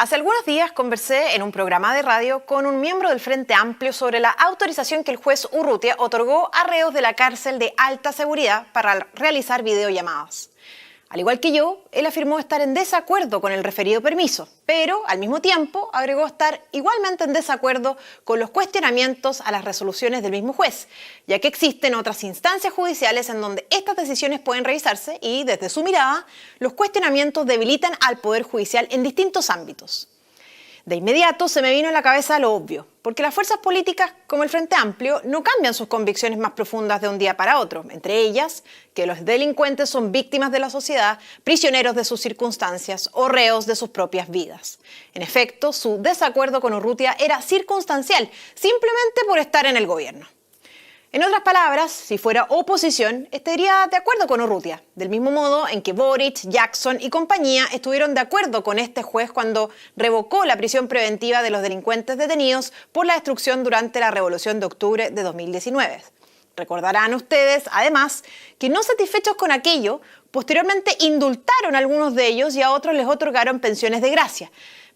Hace algunos días conversé en un programa de radio con un miembro del Frente Amplio sobre la autorización que el juez Urrutia otorgó a reos de la cárcel de alta seguridad para realizar videollamadas. Al igual que yo, él afirmó estar en desacuerdo con el referido permiso, pero al mismo tiempo agregó estar igualmente en desacuerdo con los cuestionamientos a las resoluciones del mismo juez, ya que existen otras instancias judiciales en donde estas decisiones pueden revisarse y, desde su mirada, los cuestionamientos debilitan al Poder Judicial en distintos ámbitos. De inmediato se me vino a la cabeza lo obvio, porque las fuerzas políticas como el Frente Amplio no cambian sus convicciones más profundas de un día para otro, entre ellas que los delincuentes son víctimas de la sociedad, prisioneros de sus circunstancias o reos de sus propias vidas. En efecto, su desacuerdo con Urrutia era circunstancial, simplemente por estar en el gobierno. En otras palabras, si fuera oposición, estaría de acuerdo con Urrutia, del mismo modo en que Boric, Jackson y compañía estuvieron de acuerdo con este juez cuando revocó la prisión preventiva de los delincuentes detenidos por la destrucción durante la Revolución de Octubre de 2019. Recordarán ustedes, además, que no satisfechos con aquello, posteriormente indultaron a algunos de ellos y a otros les otorgaron pensiones de gracia,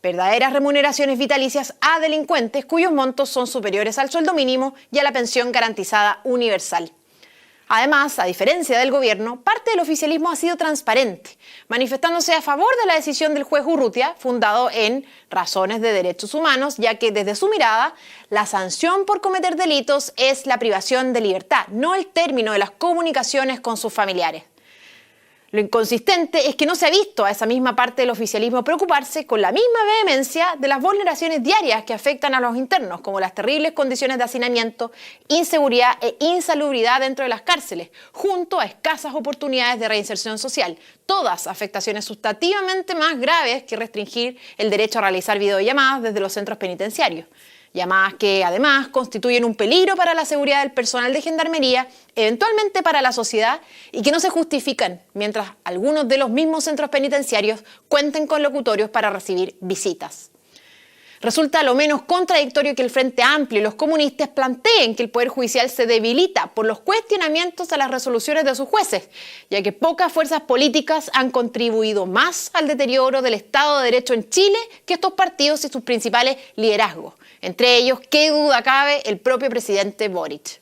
verdaderas remuneraciones vitalicias a delincuentes cuyos montos son superiores al sueldo mínimo y a la pensión garantizada universal. Además, a diferencia del gobierno, parte del oficialismo ha sido transparente, manifestándose a favor de la decisión del juez Urrutia, fundado en razones de derechos humanos, ya que desde su mirada, la sanción por cometer delitos es la privación de libertad, no el término de las comunicaciones con sus familiares. Lo inconsistente es que no se ha visto a esa misma parte del oficialismo preocuparse con la misma vehemencia de las vulneraciones diarias que afectan a los internos, como las terribles condiciones de hacinamiento, inseguridad e insalubridad dentro de las cárceles, junto a escasas oportunidades de reinserción social, todas afectaciones sustantivamente más graves que restringir el derecho a realizar videollamadas desde los centros penitenciarios. Llamadas que además constituyen un peligro para la seguridad del personal de gendarmería, eventualmente para la sociedad, y que no se justifican mientras algunos de los mismos centros penitenciarios cuenten con locutorios para recibir visitas. Resulta lo menos contradictorio que el Frente Amplio y los comunistas planteen que el Poder Judicial se debilita por los cuestionamientos a las resoluciones de sus jueces, ya que pocas fuerzas políticas han contribuido más al deterioro del Estado de Derecho en Chile que estos partidos y sus principales liderazgos. Entre ellos, qué duda cabe, el propio presidente Boric.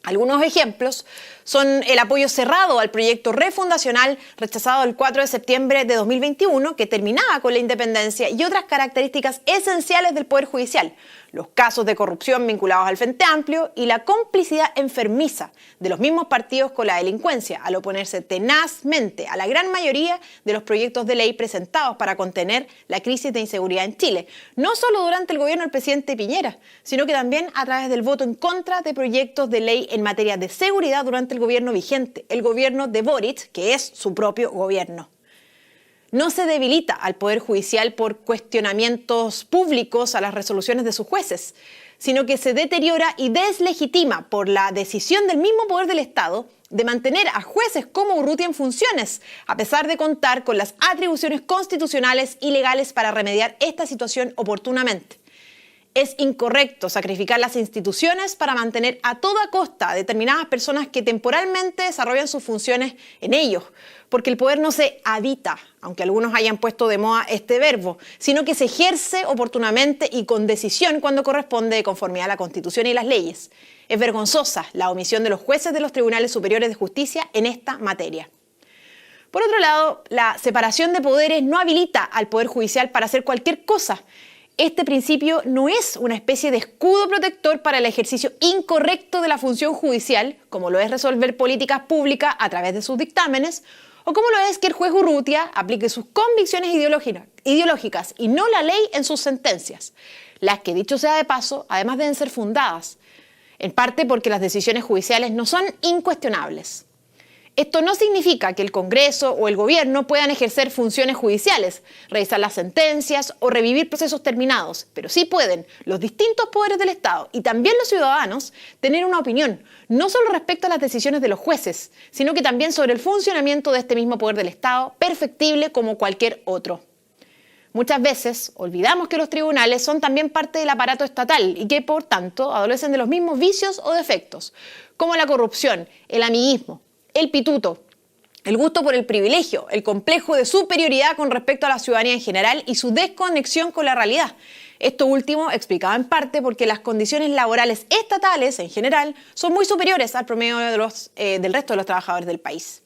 Algunos ejemplos son el apoyo cerrado al proyecto refundacional rechazado el 4 de septiembre de 2021, que terminaba con la independencia, y otras características esenciales del Poder Judicial, los casos de corrupción vinculados al Frente Amplio y la complicidad enfermiza de los mismos partidos con la delincuencia, al oponerse tenazmente a la gran mayoría de los proyectos de ley presentados para contener la crisis de inseguridad en Chile, no solo durante el gobierno del presidente Piñera, sino que también a través del voto en contra de proyectos de ley en materia de seguridad durante el gobierno vigente, el gobierno de Boric, que es su propio gobierno. No se debilita al Poder Judicial por cuestionamientos públicos a las resoluciones de sus jueces, sino que se deteriora y deslegitima por la decisión del mismo poder del Estado de mantener a jueces como Urrutia en funciones, a pesar de contar con las atribuciones constitucionales y legales para remediar esta situación oportunamente. Es incorrecto sacrificar las instituciones para mantener a toda costa a determinadas personas que temporalmente desarrollan sus funciones en ellos, porque el poder no se habita, aunque algunos hayan puesto de moda este verbo, sino que se ejerce oportunamente y con decisión cuando corresponde de conformidad a la Constitución y las leyes. Es vergonzosa la omisión de los jueces de los tribunales superiores de justicia en esta materia. Por otro lado, la separación de poderes no habilita al Poder Judicial para hacer cualquier cosa. Este principio no es una especie de escudo protector para el ejercicio incorrecto de la función judicial, como lo es resolver políticas públicas a través de sus dictámenes, o como lo es que el juez Urrutia aplique sus convicciones ideológicas y no la ley en sus sentencias, las que, dicho sea de paso, además deben ser fundadas, en parte porque las decisiones judiciales no son incuestionables. Esto no significa que el Congreso o el Gobierno puedan ejercer funciones judiciales, revisar las sentencias o revivir procesos terminados, pero sí pueden los distintos poderes del Estado y también los ciudadanos tener una opinión, no solo respecto a las decisiones de los jueces, sino que también sobre el funcionamiento de este mismo poder del Estado, perfectible como cualquier otro. Muchas veces olvidamos que los tribunales son también parte del aparato estatal y que, por tanto, adolecen de los mismos vicios o defectos, como la corrupción, el amiguismo, el pituto, El gusto por el privilegio, el complejo de superioridad con respecto a la ciudadanía en general y su desconexión con la realidad. Esto último explicado en parte porque las condiciones laborales estatales en general son muy superiores al promedio del resto de los trabajadores del país.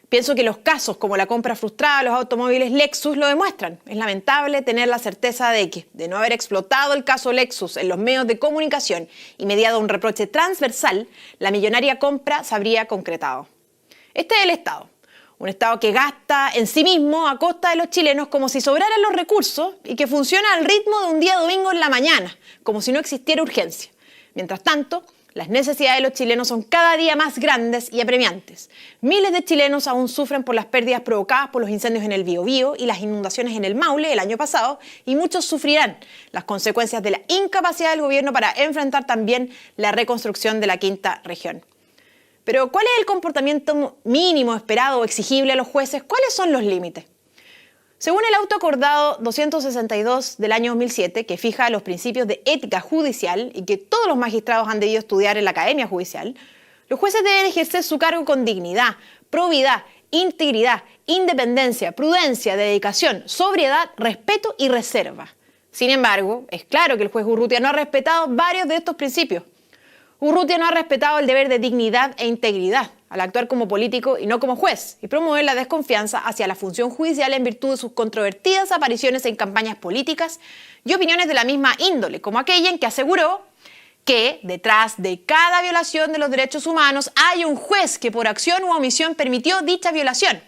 Pienso que los casos como la compra frustrada de los automóviles Lexus lo demuestran. Es lamentable tener la certeza de que, de no haber explotado el caso Lexus en los medios de comunicación y mediado un reproche transversal, la millonaria compra se habría concretado. Este es el Estado, un Estado que gasta en sí mismo a costa de los chilenos como si sobraran los recursos y que funciona al ritmo de un día domingo en la mañana, como si no existiera urgencia. Mientras tanto, las necesidades de los chilenos son cada día más grandes y apremiantes. Miles de chilenos aún sufren por las pérdidas provocadas por los incendios en el Biobío y las inundaciones en el Maule el año pasado, y muchos sufrirán las consecuencias de la incapacidad del gobierno para enfrentar también la reconstrucción de la quinta región. Pero, ¿cuál es el comportamiento mínimo esperado o exigible a los jueces? ¿Cuáles son los límites? Según el auto acordado 262 del año 2007, que fija los principios de ética judicial y que todos los magistrados han debido estudiar en la Academia Judicial, los jueces deben ejercer su cargo con dignidad, probidad, integridad, independencia, prudencia, dedicación, sobriedad, respeto y reserva. Sin embargo, es claro que el juez Urrutia no ha respetado varios de estos principios. Urrutia no ha respetado el deber de dignidad e integridad al actuar como político y no como juez, y promover la desconfianza hacia la función judicial en virtud de sus controvertidas apariciones en campañas políticas y opiniones de la misma índole, como aquella en que aseguró que detrás de cada violación de los derechos humanos hay un juez que por acción u omisión permitió dicha violación,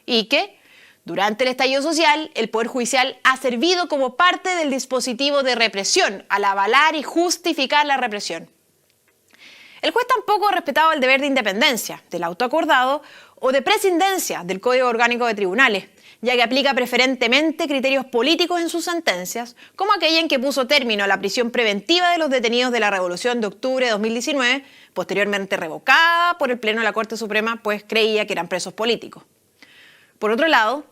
y que durante el estallido social el Poder Judicial ha servido como parte del dispositivo de represión al avalar y justificar la represión. El juez tampoco ha respetado el deber de independencia del auto acordado o de prescindencia del Código Orgánico de Tribunales, ya que aplica preferentemente criterios políticos en sus sentencias, como aquella en que puso término a la prisión preventiva de los detenidos de la Revolución de Octubre de 2019, posteriormente revocada por el Pleno de la Corte Suprema, pues creía que eran presos políticos. Por otro lado,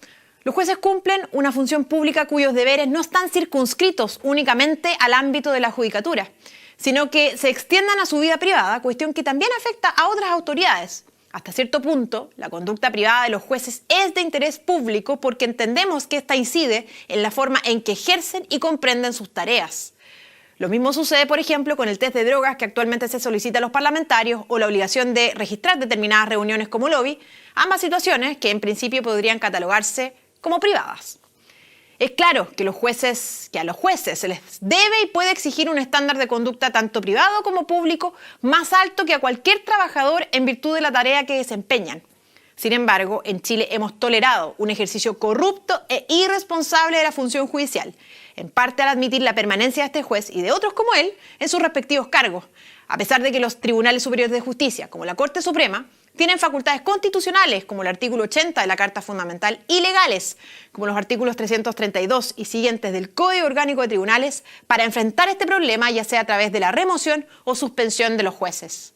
los jueces cumplen una función pública cuyos deberes no están circunscritos únicamente al ámbito de la judicatura, sino que se extiendan a su vida privada, cuestión que también afecta a otras autoridades. Hasta cierto punto, la conducta privada de los jueces es de interés público porque entendemos que esta incide en la forma en que ejercen y comprenden sus tareas. Lo mismo sucede, por ejemplo, con el test de drogas que actualmente se solicita a los parlamentarios o la obligación de registrar determinadas reuniones como lobby, ambas situaciones que en principio podrían catalogarse como privadas. Es claro que a los jueces se les debe y puede exigir un estándar de conducta tanto privado como público más alto que a cualquier trabajador en virtud de la tarea que desempeñan. Sin embargo, en Chile hemos tolerado un ejercicio corrupto e irresponsable de la función judicial, en parte al admitir la permanencia de este juez y de otros como él en sus respectivos cargos, a pesar de que los tribunales superiores de justicia, como la Corte Suprema, tienen facultades constitucionales, como el artículo 80 de la Carta Fundamental, y legales, como los artículos 332 y siguientes del Código Orgánico de Tribunales, para enfrentar este problema, ya sea a través de la remoción o suspensión de los jueces.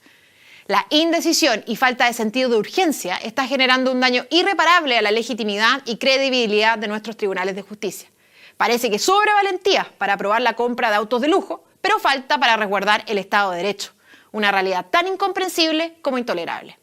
La indecisión y falta de sentido de urgencia está generando un daño irreparable a la legitimidad y credibilidad de nuestros tribunales de justicia. Parece que sobra valentía para aprobar la compra de autos de lujo, pero falta para resguardar el Estado de Derecho, una realidad tan incomprensible como intolerable.